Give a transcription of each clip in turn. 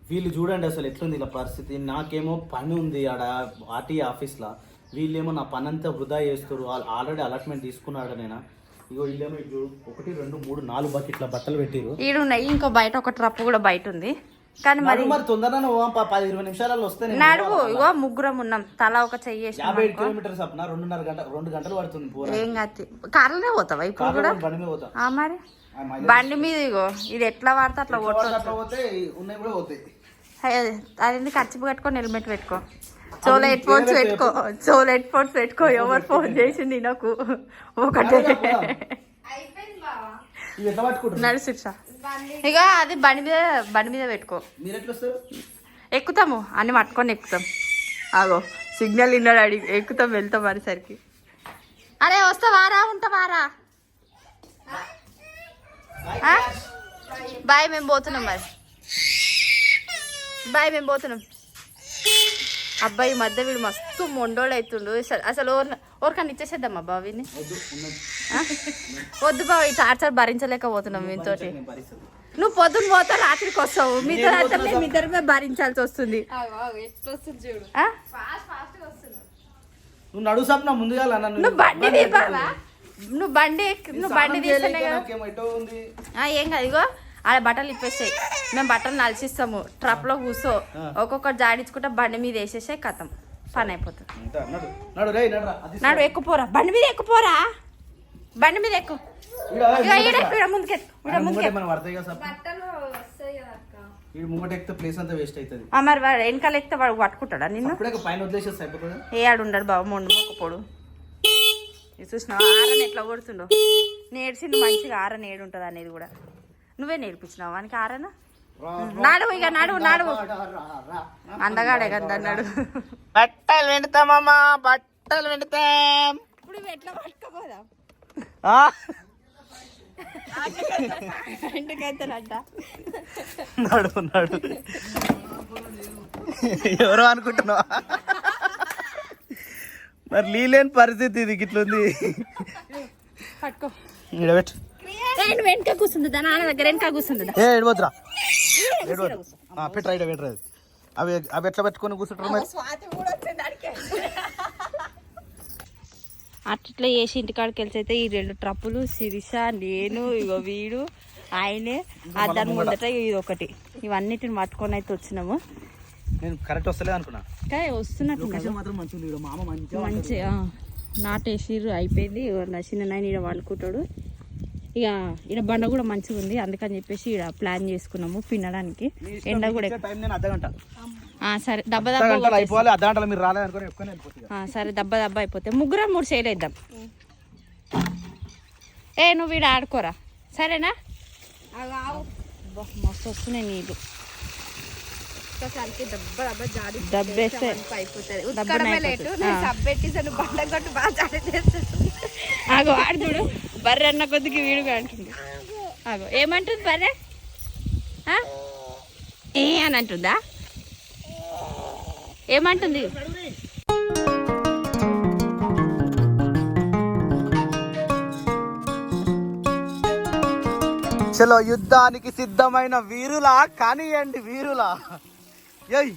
వీళ్ళు చూడండి అసలు ఎట్లుంది ఇలా పరిస్థితి. నాకేమో పని ఉంది ఆడ ఆర్టీ ఆఫీస్లో, వీళ్ళేమో నా పని అంతా వృధా చేస్తారు. ఆల్రెడీ అలాట్మెంట్ తీసుకున్నాడు నేను. ఇగో వీళ్ళేమో ఇటు 1 2 3 4 బకెట్ల బట్టలు పెట్టిరు. ఈడున్నాయి, ఇంకో బయట ఒక ట్రప్ కూడా బయట ఉంది. కానీ మరి తొందరగా 10-20 నిమిషాలలో వస్తే నడువు. ఇగో ముగ్గురం ఉన్నాం, తలా ఒక చెయ్యి 57 కిలోమీటర్స్ అప్న 2 గంటలు పడుతుంది. ఏం కాదు, కార్లోనే పోతావా ఇప్పుడు కూడా? బండి మీద పోతా. మరి బండి మీద ఇగో ఇది ఎట్లా వాడితే అట్లా పోతాయి. అది ఖర్చు కట్టుకొని హెల్మెట్ పెట్టుకో, చోలో హెడ్ ఫోన్స్ పెట్టుకో. ఎవరు ఫోన్ చేసింది నాకు ఒకటే నడుసు. ఇక అది బండి మీద పెట్టుకో. ఎక్కుతాము అన్ని పట్టుకొని ఎక్కుతాం. ఆగో సిగ్నల్ ఇన్నాడు అడిగి ఎక్కుతాం, వెళ్తాం అనేసరికి. అరే వస్తావారా, ఉంటావారా? బాయ్, మేము పోతున్నాం. మరి బాయ్, మేము పోతున్నాం. అబ్బాయి మధ్య వీడు మస్తు మొండోడు అవుతుండు. అసలు ఓరికన్నా ఇచ్చేసేద్దాం అబ్బా వీడిని. వద్దు బావ, ఈ టార్చర్ భరించలేకపోతున్నాం మీతో. నువ్వు పొద్దున్న పోతా రాత్రికి వస్తావు, మీతో ఇద్దరిమే భరించాల్సి వస్తుంది. నువ్వు బండి తీస్తేనే ఏం కాదు. ఇగో ఆడ బట్టలు ఇప్పేసాయి, మేము బట్టలు నలిసిస్తాము. ట్రప్ లో కూర్చో, ఒక్కొక్కటి జాడించుకుంటే బండి మీద వేసేసే కథం, పని అయిపోతుంది. నడు ఎక్కుపోరా, బండి మీద ఎక్కుపోరా, బండి మీద ఎక్కు. మరి వాడు వెనకాల ఎక్కితే వాడు పట్టుకుంటాడా నిన్ను? ఏ ఆడు ఉండడు బాబు, మొండుపోకపోడు. చూసినా ఆరని ఎట్లా కొడుతుండో, నేర్చిండు మంచిగా. ఆరని ఏడుంటది అనేది కూడా నువ్వే నేర్పించినావు వానికి. ఆరన నాడు, ఇక నాడు అందగాడే కదా అన్నాడు. బట్టలు వెండుతామమ్మా, బట్టలు వెండుతాం. ఇప్పుడు ఎట్లా పట్టుకోపోదాం ఇంటికైతేనంట. నాడు ఎవరో అనుకుంటున్నావా? మరి లీలేని పరిస్థితి ఇది, ఇట్లుంది. పట్టుకో, ఇడబెట్టు. వెనక కూర్చుంది, నాన్న దగ్గర వెనక కూర్చుంది. ఏడవద్దురా, పెట్టరా ఇడ పెట్టరా. అవి ఎట్లా పెట్టుకొని కూర్చుంటారు మరి? అట్లా చేసి ఇంటికాడికి వెళ్తే అయితే ఈ 2 ట్రప్పులు శిరీష, నేను, ఇగో వీడు, ఆయనే. దాని ముందట ఇది ఒకటి. ఇవన్నిటిని పట్టుకొని అయితే వచ్చినాము. నేను కరెక్ట్ వస్తలేదు అనుకున్నా, కానీ వస్తున్నట్టు మంచిగా నాటేసిర్రు. అయిపోయింది. చిన్న నాయన ఈడ వాడుకుంటాడు. ఇక ఈడ బండ కూడా మంచిగా ఉంది, అందుకని చెప్పేసి ఈడ ప్లాన్ చేసుకున్నాము పిన్నడానికి. ఎండ కూడా సరే దెబ్బ సరే దెబ్బ అయిపోతే ముగ్గురం 3 సేలు వేద్దాం. నువ్వు వీడు ఆడుకోరా, సరేనా? మస్తు వస్తున్నాయి నీళ్ళు. దబ్బేస్తే ఆగో ఆడుతుడు. బర్రె అన్న కొద్దికి వీడుగా అంటుంది. ఆగో ఏమంటుంది బర్రె? ఏ అని అంటుందా? ఏమంటుంది? చలో యుద్ధానికి సిద్ధమైన వీరులా కానియండి, వీరులా. ఏయ్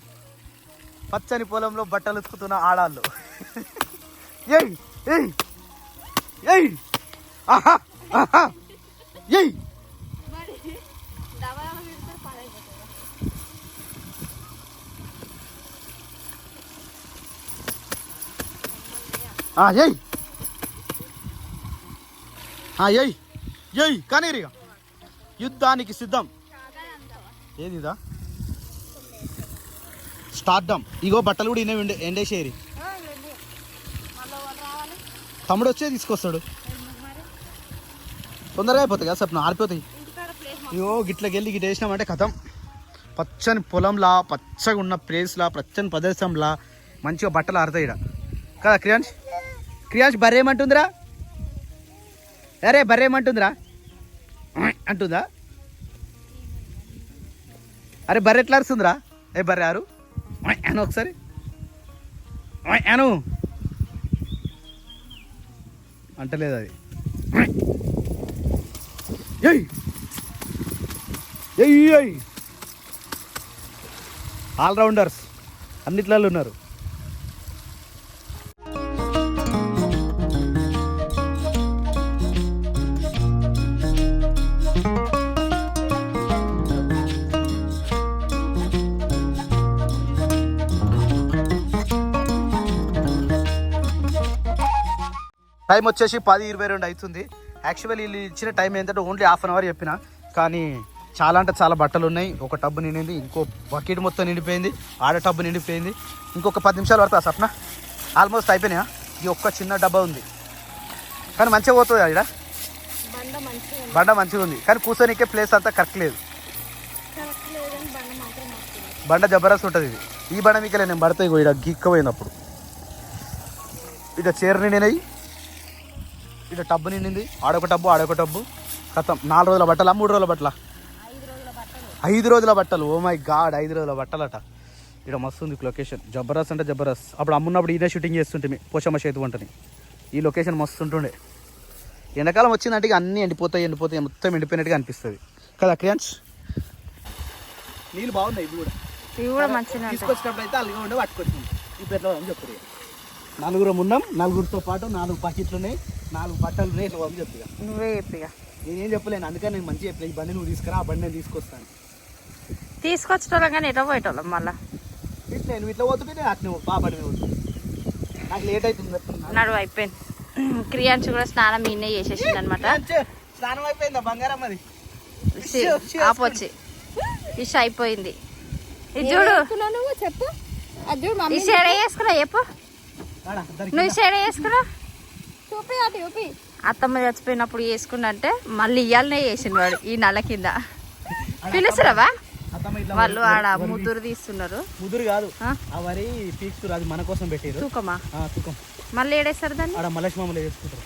పచ్చని పొలంలో బట్టలు ఉతుకుతున్న ఆడాళ్ళు. ఏయ్ ఏయ్ ఏయ్ ఆహా ఆహా ఏయ్. ఏయ్ ఏయ్ ఏయ్ కానీ యుద్ధానికి సిద్ధం. ఏదిదా స్టార్ట్డం. ఇగో బట్టలు కూడా ఇనే ఎండేసేరి. తమ్ముడు వచ్చే తీసుకొస్తాడు, తొందరగా అయిపోతాయి కదా సప్న, ఆరిపోతాయి. ఇగో గిట్లకెళ్ళి గిట్ల వేసినామంటే కథం. పచ్చని పొలంలా, పచ్చగా ఉన్న ప్లేస్లా, పచ్చని ప్రదేశంలా మంచిగా బట్టలు ఆరుతాయి ఇక్కడ కదా. క్రియాంష్ బర్రేమంటుందిరా? అరే బర్రేమంటుందిరా అంటుందా? అరే బర్రె ఎట్లా అరుస్తుందిరా? ఏ బర్రె ఆరు అను ఒకసారి అను అంటలేదు అది. ఏయ్ ఏయ్ ఏయ్ ఆల్రౌండర్స్ అన్నిట్లలో ఉన్నారు. టైం వచ్చేసి 10:22 అవుతుంది. యాక్చువల్లీ వీళ్ళు ఇచ్చిన టైం ఏంటంటే ఓన్లీ హాఫ్ అన్ అవర్ చెప్పిన, కానీ చాలా అంటే చాలా బట్టలు ఉన్నాయి. ఒక టబ్బు నిండింది, ఇంకో బకెట్ మొత్తం నిండిపోయింది, ఆడ టబ్బు నిండిపోయింది. ఇంకొక 10 నిమిషాలు పడుతుంది సప్న. ఆల్మోస్ట్ అయిపోయినాయా? ఈ ఒక్క చిన్న డబ్బా ఉంది, కానీ మంచిగా పోతుంది. ఇక్కడ బండ మంచిగా ఉంది, కానీ కూర్చొనికే ప్లేస్ అంతా కరెక్ట్ లేదు. బండ జబర్దస్త్ ఉంటుంది. ఇది ఈ బండ మీకలే నేను పడతాయి ఇక్కడ గిక్కపోయినప్పుడు. ఇక చీర నిండినాయి, ఇక టబ్బు నిండింది, ఆడొక టబ్బు కథం. 4 రోజుల బట్టలా 3 రోజుల బట్టలా? 5 రోజుల బట్టలు. ఓ మై గాడ్, 5 రోజుల బట్టలట. ఇక్కడ మస్తు ఉంది లొకేషన్, జబర్దస్త్ అంటే జబర్దస్త్. అప్పుడు అమ్మున్నప్పుడు ఇదే షూటింగ్ చేస్తుంటే పోషమ్మ చేతు వంటని. ఈ లొకేషన్ మస్తు ఉంటుండే. ఎండాకాలం వచ్చిందంటే ఇక అన్నీ ఎండిపోతాయి మొత్తం ఎండిపోయినట్టుగా అనిపిస్తుంది కదా క్రియాంష్? నీళ్ళు బాగున్నాయి. ఇవి కూడా మంచిగా తీసుకొచ్చినప్పుడు అయితే అల్లుగా ఉండే పట్టుకొచ్చింది. ఈ పెట్ల అని చెప్తారు. 4 ఉన్నాం, 4తో పాటు 4 పాకెట్లు ఉన్నాయి, 4 బట్టలు ఉన్నాయి. ఇట్లా బాబు చెప్తా. నువ్వే చెప్పిగా, నేనేం చెప్పలేను. అందుకని నేను మంచిగా చెప్పలేదు. ఈ బండి నువ్వు తీసుకురా, ఆ బండి నేను తీసుకొస్తాను. తీసుకొచ్చటోళ్ళం కానీ ఎట్లా పోయేటోళ్ళం మళ్ళీ. ఇట్లా నేను ఇట్లా పోతుంటే అట్లా బండి మీద పోతుంది. నాకు లేట్ అవుతుంది. నడువు అయిపోయింది. క్రియాంశ్ కూడా స్నానం ఈయనే చేసేసింది అనమాట. స్నానం అయిపోయిందా బంగారం? అది ఆపొచ్చి ఫిష్ అయిపోయింది. ఇది చూడు, చెప్పు. ఈ షేడ వేసుకున్నా చెప్పు. నువ్వు షేడ వేసుకున్నా చూపి. అత్తమ్మ చచ్చిపోయినప్పుడు వేసుకున్నంటే మళ్ళీ ఇయ్యాలనే వేసిండు వాడు ఈ నల్ల కింద. పిలుస్తురావా? వాళ్ళు ఆడ ముదురు తీస్తున్నారు. ముదురు కాదు, అవరి పీక్స్ అది మన కోసం పెట్టారు. తూకమా? తూకం. మళ్ళీ ఏడేస్తారు దాన్ని? ఆడ మలక్ష్మమ్మలు వేసుకుంటారు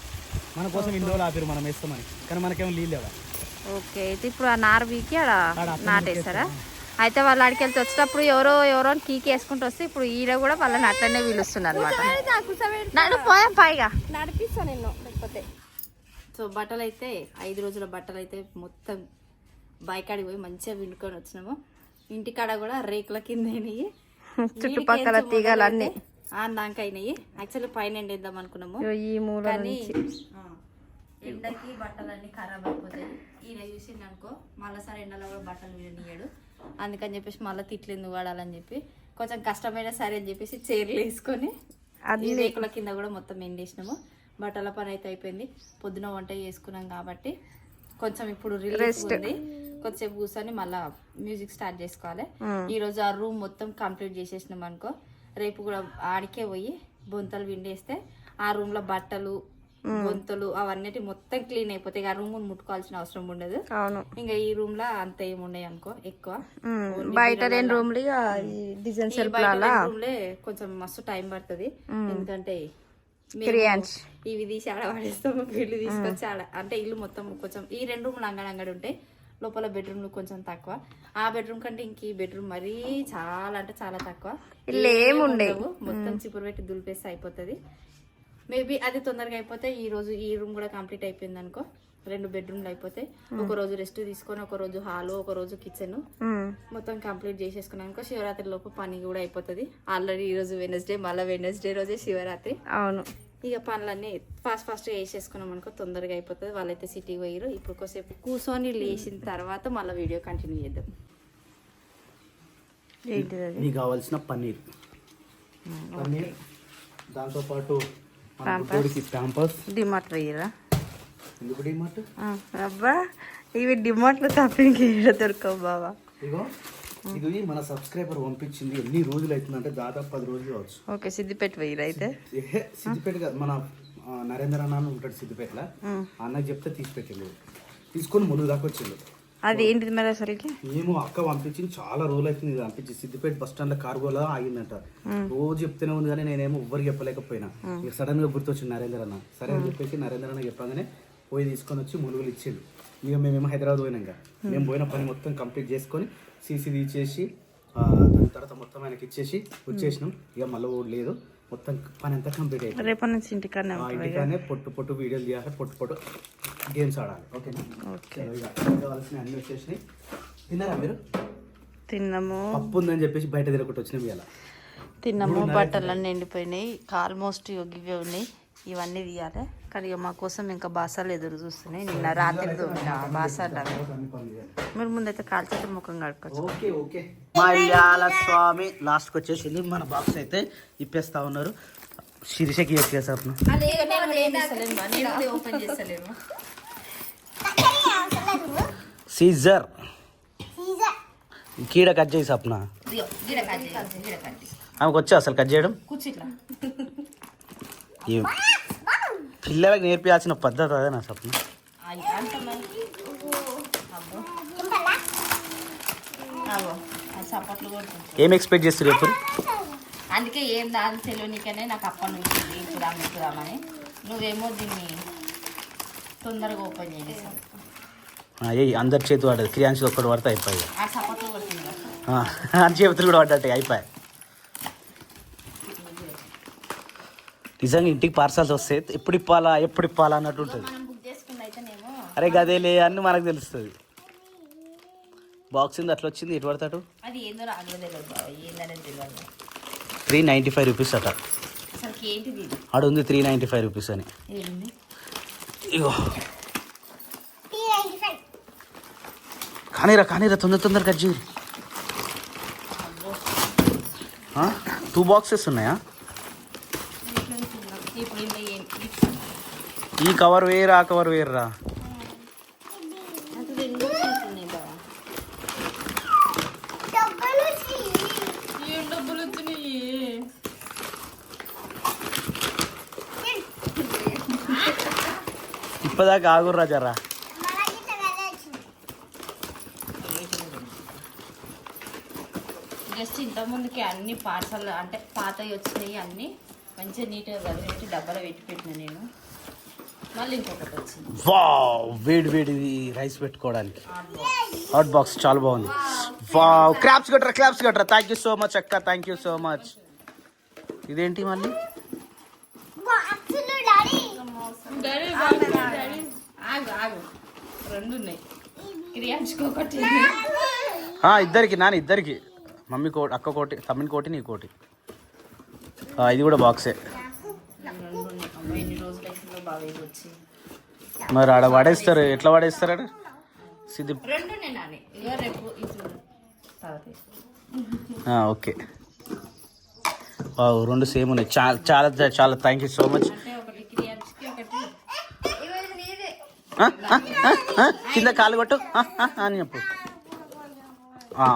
మన కోసం. ఇన్ని రోజులు ఆపిరు మనం వేస్తామని, కానీ మనకేమో నీళ్ళు లేవా. ఓకే, అయితే ఇప్పుడు ఆ నార వీకి ఆడ నాటేస్తారా? అయితే వాళ్ళు ఆడికి వెళ్తే వచ్చేటప్పుడు ఎవరో కీకి వేసుకుంటూ వస్తే ఇప్పుడు ఈడ కూడా వాళ్ళని అట్లనే పిలుస్తున్నారు అనమాట. పోయాం పైగా నడిపిస్తా నేను లేకపోతే. సో బట్టలు అయితే 5 రోజుల బట్టలు అయితే మొత్తం బైకాడికి పోయి మంచిగా విండుకొని వచ్చినాము. ఇంటికాడ కూడా రేకుల కింద అయినాయి, చుట్టుపక్కల తీగలన్నీ దాకా అయినాయి. యాక్చువల్లీ పైన ఎండేద్దాం అనుకున్నాము, కానీ ఎండకి బట్టలన్నీ ఖరాబ్ అయిపోతాయి. ఈయన చూసింది అనుకో మళ్ళీసారి ఎండలో కూడా బట్టలు విననీయడు. అందుకని చెప్పేసి మళ్ళీ తిట్లు ఎందుకు వాడాలని చెప్పి కొంచెం కష్టమైన సరే అని చెప్పేసి చీరలు వేసుకొని రేకుల కింద కూడా మొత్తం ఎండేసినాము. బట్టల పని అయితే అయిపోయింది. పొద్దున వంట చేసుకున్నాం కాబట్టి కొంచెం ఇప్పుడు రిలీజ్ ఉంది. కొద్దిసేపు కూర్చొని మళ్ళీ మ్యూజిక్ స్టార్ట్ చేసుకోవాలి. ఈ రోజు ఆ రూమ్ మొత్తం కంప్లీట్ చేసేసినాం అనుకో, రేపు కూడా ఆడికే పోయి బొంతలు విండేస్తే ఆ రూమ్ లో బట్టలు బొంతలు అవన్నీ మొత్తం క్లీన్ అయిపోతాయి. ఆ రూమ్ ముట్టుకోవాల్సిన అవసరం ఉండదు. ఇంకా ఈ రూమ్ లో అంత ఏముండయి అనుకో ఎక్కువ. బయట రూమ్ లే కొంచెం మస్తు టైం పడుతుంది. ఎందుకంటే ఇవి తీసి ఆడ పడేస్తాము, వీళ్ళు తీసుకొచ్చి ఆడ అంటే ఇల్లు మొత్తం కొంచెం ఈ 2 రూమ్లు అంగడి ఉంటాయి. లోపల బెడ్రూమ్లు కొంచెం తక్కువ. ఆ బెడ్రూమ్ కంటే ఇంక ఈ బెడ్రూమ్ మరీ చాలా అంటే చాలా తక్కువ. ఏముండవు, మొత్తం చిపురు పెట్టి దులిపేస్తే అయిపోతుంది. మేబీ అది తొందరగా అయిపోతే ఈ రోజు ఈ రూమ్ కూడా కంప్లీట్ అయిపోయింది అనుకో, 2 బెడ్రూమ్లు అయిపోతాయి. ఒక రోజు రెస్ట్ తీసుకొని ఒక రోజు హాలు ఒక రోజు కిచెన్ మొత్తం కంప్లీట్ చేసేసుకున్నాం అనుకో, శివరాత్రి లోపు పని కూడా అయిపోతుంది. ఆల్రెడీ ఈ రోజు వెనస్డే, మళ్ళీ వెనస్డే రోజే శివరాత్రి. అవును, ఇక పనులన్నీ ఫాస్ట్ వేసేసుకున్నాం అనుకో తొందరగా అయిపోతుంది. వాళ్ళైతే సిటీకి పోయారు. ఇప్పుడు కొద్దిసేపు కూర్చొని లేచిన తర్వాత మళ్ళీ వీడియో కంటిన్యూ చేద్దాం. నీకు కావాల్సిన పన్నీర్, దాంతోపాటు ప్యాంపర్స్. డిమార్ట్ పోయిరా? ఎందుకు డిమార్ట్? అబ్బా ఇవి డిమార్ట్ లో తప్ప ఇంకేడ దొరకవు బావా. ఇగో ఇది మన సబ్స్క్రైబర్ పంపించింది. ఎన్ని రోజులు అవుతుందంటే దాదాపు 10 రోజులు కావచ్చు. ఓకే, సిద్దిపేట పోయిరా? అయితే సిద్దిపేట కాదు, మన నరేంద్ర అన్న ఉంటాడు సిద్దిపేటలో. అన్నకి చెప్తే తీసిపెట్టిండు, తీసుకొని ములుగు దాకా వచ్చిండు. అది ఏంటిది మరి అసలుకి? మేము అక్క పంపించింది, చాలా రోజులు అవుతుంది పంపించి. సిద్దిపేట బస్ స్టాండ్ లో కార్గోలో ఆగిందంట. రోజు చెప్తూనే ఉంది, కానీ నేనేమో ఎవ్వరికి చెప్పలేకపోయినా. ఇక సడన్ గా గుర్తొచ్చింది నరేంద్ర అన్న. సరే అని చెప్పేసి నరేంద్ర అన్న చెప్పగానే పోయి తీసుకొని వచ్చి ములుగులు ఇచ్చిండు. ఇక మేమేమో హైదరాబాద్ పోయినాక మేము పోయిన పని మొత్తం కంప్లీట్ చేసుకొని సీసీ తీసేసి దాని తర్వాత మొత్తం ఆయనకి ఇచ్చేసి వచ్చేసినాం. ఇక మళ్ళీ లేదు, మొత్తం పని అంతా కంప్లీట్ అయిపోయింది. రేపటి నుంచి ఇంటికానే పొట్టు వీడియోలు తీయాలి, పొట్టు గేమ్స్ ఆడాలి. ఓకేనా? కావాల్సిన అన్ని వచ్చేసినాయి. తిన్నారా మీరు? తిన్నాము పప్పు ఉందని చెప్పేసి బయట తిరగకుండా వచ్చినాం ఇలా. తిన్నాము, బట్టలన్నీ ఎండిపోయినాయి, ఆల్మోస్ట్ ఇవే ఉన్నాయి, ఇవన్నీ తీయాలి. కానీ ఇక మా కోసం ఇంకా బాసాలు ఎదురు చూస్తున్నాయి. నిన్న రాత్రి బాసాలు అవి మీరు ముందైతే కాల్చేత ముఖం కడుకోవచ్చు. ఓకే ఓకే మలయాళ స్వామి లాస్ట్కి వచ్చేసి మన బాక్స్ అయితే ఇప్పేస్తా ఉన్నారు. శిరీషకి చేసేసారు సీజర్ కీడ కట్ చేసి సప్న ఆమెకు వచ్చా అసలు కట్ చేయడం. పిల్లలకు నేర్పించాల్సిన పద్ధతి అదే నా సప్న. ఏం ఎక్స్పెక్ట్ చేస్తారు ఎప్పుడు? అందుకే ఏం దాని తెలియనికనే నాకు అప్పటి నుంచి ఎక్కుదామని. నువ్వేమో దీన్ని తొందరగా ఓపెన్ చేసేసావు. అందరి చేతి పడ్డది, క్రియాంశి ఒక్కటి పడితే అయిపోయాయి. ఆ సపోర్ట్లు కొట్టింది అని చేతులు కూడా పడ్డట్టు అయిపోయాయి. నిజంగా ఇంటికి పార్సల్స్ వస్తే ఎప్పుడు ఇప్పాలా అన్నట్టు ఉంటుంది. అరే గదేలే అని మనకు తెలుస్తుంది. బాక్స్ అట్లా వచ్చింది, ఎటు పడతాడు. అది ఏందో తెలియదు. 395 రూపీస్ అట. ఆడ ఉంది 395 రూపీస్ అని. ఇగో కానీరా తొందర కట్ చేయి. 2 బాక్సెస్ ఉన్నాయా? ఈ కవర్ వేరా, ఆ కవర్ వేర్రా. ఇప్పదాకా ఆగుర్రా జరా. జస్ట్ ఇంతకుముందుకి అన్ని పార్సల్ అంటే పాతవి వచ్చినాయి, అన్ని మంచిగా నీట్గా చదివేసి డబ్బాలో పెట్టి పెట్టిన నేను. మళ్ళీ ఇంకొకటి వచ్చింది. వావ్, వేడి రైస్ పెట్టుకోవడానికి హాట్ బాక్స్ చాలా బాగుంది. వావ్, క్లాప్స్ కట్టరా. థ్యాంక్ యూ సో మచ్ అక్క, థ్యాంక్ యూ సో మచ్. ఇదేంటి మళ్ళీ? రెండు ఉన్నాయి, క్రియాంచుకోకటి ఇద్దరికి మమ్మీ కోటి, అక్క కోటి, తమ్మిని కోటి, నీ కోటి. ఇది కూడా బాక్సే. మరి ఆడ వాడేస్తారు, ఎట్లా వాడేస్తారు ఆడ? సిద్ధి ఓకే. రెండు సేమ్ ఉన్నాయి. చాలా థ్యాంక్ యూ సో మచ్. కింద కాలు కొట్టు అని చెప్పు.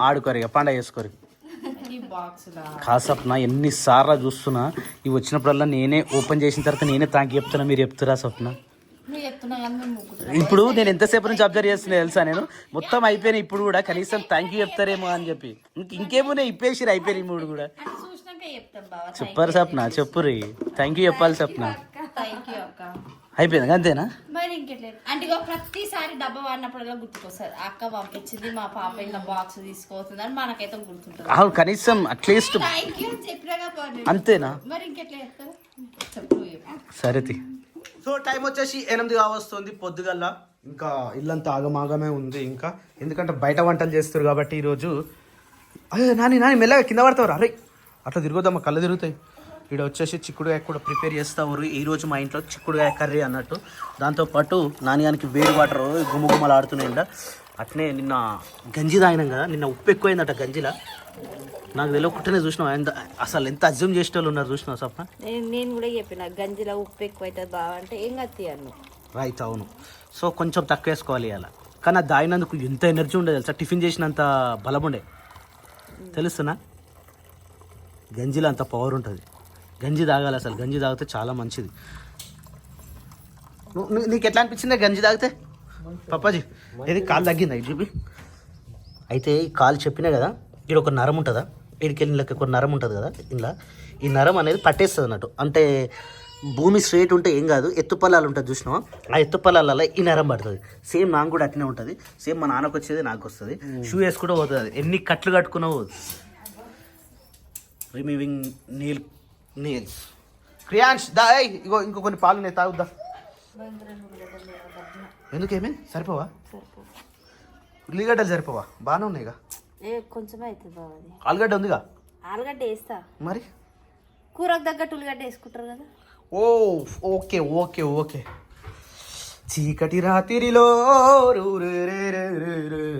ఆడుకోరు ఇక, పండగ చేసుకోరు. కాసప్న ఎన్నిసార్లు చూస్తున్నా, ఇవి వచ్చినప్పుడల్లా నేనే ఓపెన్ చేసిన తర్వాత నేనే థ్యాంక్ చెప్తున్నా. మీరు చెప్తురా స్వప్న? ఇప్పుడు నేను ఎంతసేపు నుంచి అబ్జర్వ్ చేస్తున్నా తెలుసా, నేను మొత్తం అయిపోయినా ఇప్పుడు కూడా కనీసం థ్యాంక్ యూ చెప్తారేమో అని చెప్పి. ఇంకేమో ఇప్పేసిరు, అయిపోయినాయి మూడు కూడా. చెప్పారు సప్న, చెప్పురి థ్యాంక్ యూ చెప్పాలి సప్న. అయిపోయింది అంతేనా? మరి ఇంకెట్లేదు అంటే ప్రతిసారి డబ్బా వాడినప్పుడల్లా గుర్తుకొస్తారు, అక్క పంపించింది మా పాప ఇంకా బాక్స్ తీసుకోవచ్చు అని మనకైతే గుర్తుంటుంది. అవును, కనీసం అట్లీస్ట్ అంతేనా? మరి ఇంకెట్లా చెప్తారు చెప్పు. సరే. సో టైం వచ్చేసి 8 వస్తుంది పొద్దుగల్లా. ఇంకా ఇల్లంతా ఆగమాగమే ఉంది ఇంకా, ఎందుకంటే బయట వంటలు చేస్తారు కాబట్టి ఈరోజు. అయ్యో నాని మెల్లగా కింద పడతారు. అరే అట్లా తిరుగుదామా, కళ్ళు తిరుగుతాయి. ఇక్కడ వచ్చేసి చిక్కుడుగాయ కూడా ప్రిపేర్ చేస్తావు. ఈరోజు మా ఇంట్లో చిక్కుడుగాయ కర్రీ అన్నట్టు. దాంతోపాటు నాన్నగానికి వేడి వాటర్ గుమ్మగుమ్మలాడుతున్నాయంట. అట్నే నిన్న గంజి తాగినాం కదా, నిన్న ఉప్పు ఎక్కువైందట గంజిలా. నాకు తెలియకుండానే చూసినావు, అసలు ఎంత అజ్యూమ్ చేసే వాళ్ళు ఉన్నారు చూసినావు సప్న. నేను కూడా చెప్పిన గంజిలో ఉప్పు ఎక్కువ అవుతుంది బాగా అంటే ఏం కత్తియాను. రైట్, అవును. సో కొంచెం తక్కువ వేసుకోవాలి అలా. కానీ అది తాగినందుకు ఎంత ఎనర్జీ ఉండేది తెలుసా, టిఫిన్ చేసినంత బలం ఉండే. తెలుస్తున్నా, గంజిలో అంత పవర్ ఉంటుంది. గంజి తాగాలి, అసలు గంజి తాగితే చాలా మంచిది. నీకు ఎట్లా అనిపించిందే గంజి తాగితే పప్పాజీ? ఏది కాలు తగ్గిందా ఇది చూపి. అయితే ఈ కాలు చెప్పినా కదా, ఇక్కడ ఒక నరం ఉంటుందా, ఇడికెళ్ళి ఒక నరం ఉంటుంది కదా ఇలా. ఈ నరం అనేది పట్టేస్తుంది అన్నట్టు. అంటే భూమి స్ట్రేట్ ఉంటే ఏం కాదు, ఎత్తుపల్లాలు ఉంటుంది చూసినావా, ఆ ఎత్తుపల్లాలలో ఈ నరం పడుతుంది. సేమ్ నాకు కూడా అట్నే ఉంటుంది. సేమ్ మా నాన్నకు వచ్చేది నాకు వస్తుంది. షూ వేసుకుంటూ పోతుంది, ఎన్ని కట్లు కట్టుకున్నా పోదు. Removing nails. క్రియాంష్ దా, ఇగో ఇంకో కొన్ని పాలు నేను తాగుద్దా. ఎందుకేమే సరిపోవా? ఉల్లిగడ్డలు సరిపోవా? బాగానే ఉన్నాయిగా. కొంచెం అవుతుంది బాబు అది. ఆలుగడ్డ ఉందిగా ఆలుగడ్డ వేస్తా, మరి కూరకు తగ్గట్టు ఉల్లిగడ్డ వేసుకుంటారు కదా. ఓ ఓకే ఓకే ఓకే. చీకటి రాత్రిలో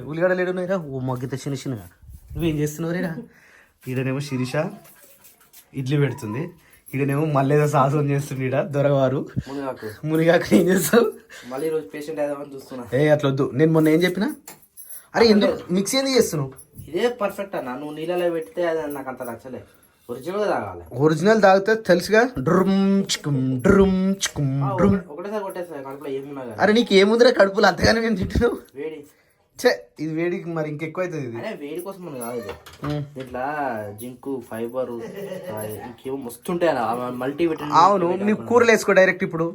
ఉల్లిగడ్డ లేడున్నాయిరా. ఓ మగ్గితే చిన్న చిన్నగా. నువ్వేం చేస్తున్నావు రేరా? ఈడనేమో శిరీష ఇడ్లీ పెడుతుంది, ఈడనేమో మళ్ళీ ఏదో సాహసం చేస్తుంది. ఈడ దొరవారు మునిగాకు ఏం చేస్తావు? మళ్ళీ రోజు పేషెంట్ ఏదామని చూస్తున్నా. అట్లా వద్దు. నేను మొన్న ఏం చెప్పినా, అరే ఎందుకు మిక్సీ ఎందుకు చేస్తున్నావు? ఇదే పర్ఫెక్ట్ అన్న. నువ్వు నీళ్ళలో పెడితే అది నాకు అంత నచ్చలే. ఒరిజినల్ గా తాగాలి. ఒరిజినల్ తాగితే తెలుసుగా. డ్రుమ్ చికుమ్ డ్రుమ్ చికుమ్ డ్రుమ్. ఒకటేసారి కొట్టేస్తా కడుపులో ఏమున్నా కానీ. అరే నీకు ఏముందిరా కడుపులు అంతగానే నేను తింటున్నావు. వేడి చే ఇది వేడికి మరి ఇంకెక్కువ అవుతుంది ఇది. అదే వేడి కోసం మనం కాదు ఇది. ఇట్లా జింకు ఫైబర్ ఇంకేమో మస్తుంటాయి అన్న మల్టీ విటమిన్. అవును, నీకు కూరలు వేసుకో డైరెక్ట్. ఇప్పుడు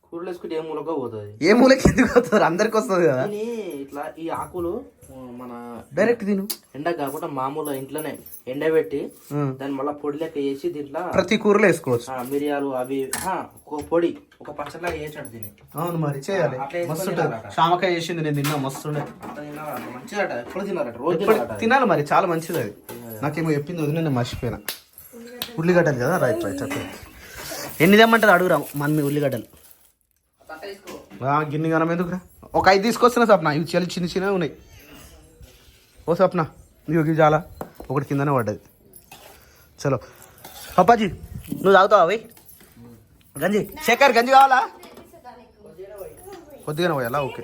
కూరలు వేసుకుంటే ఏ మూలకో పోతుంది. ఏ మూలకి ఎందుకు వస్తుంది? అందరికి వస్తుంది కదా. ఇట్లా ఈ ఆకులు మన డైరెక్ట్ తిను. ఎండ కాకుండా మామూలు ఇంట్లోనే ఎండబెట్టి దాన్ని మళ్ళీ పొడి లెక్క వేసి దీంట్లో ప్రతి కూరలో వేసుకోవచ్చు. మిరియాలు అవి పొడి ఒక పచ్చడిలాగా వేసాడు దీన్ని. అవును మరి చేయాలి. మస్తు ఉంటుంది. శామకాయ చేసింది నేను తిన్నా, మస్తు ఉండే. మంచిదట. ఎప్పుడు తిన్నారట? రోజు తిన్నారట. తినాలి మరి, చాలా మంచిది అది. నాకేమో చెప్పింది వదిన, నేను మర్చిపోయినా. ఉల్లిగడ్డలు కదా, రైట్ రైట్. అట్లా ఎన్ని తెమ్మంటారు అడుగురా మమ్మీ ఉల్లిగడ్డలు. గిన్నె గనం ఎందుకురా? ఒక 5 తీసుకొస్తున్నా సప్న. ఇవి చాలా చిన్న చిన్నవి ఉన్నాయి. ఓ సప్న ఇవి చాలా, ఒకటి కిందనే పడ్డది. చలో పప్పాజీ నువ్వు తాగుతావా? అవి గంజి శేఖర్ గంజి కావాలా? కొద్దిగానే పోయాలా? ఓకే.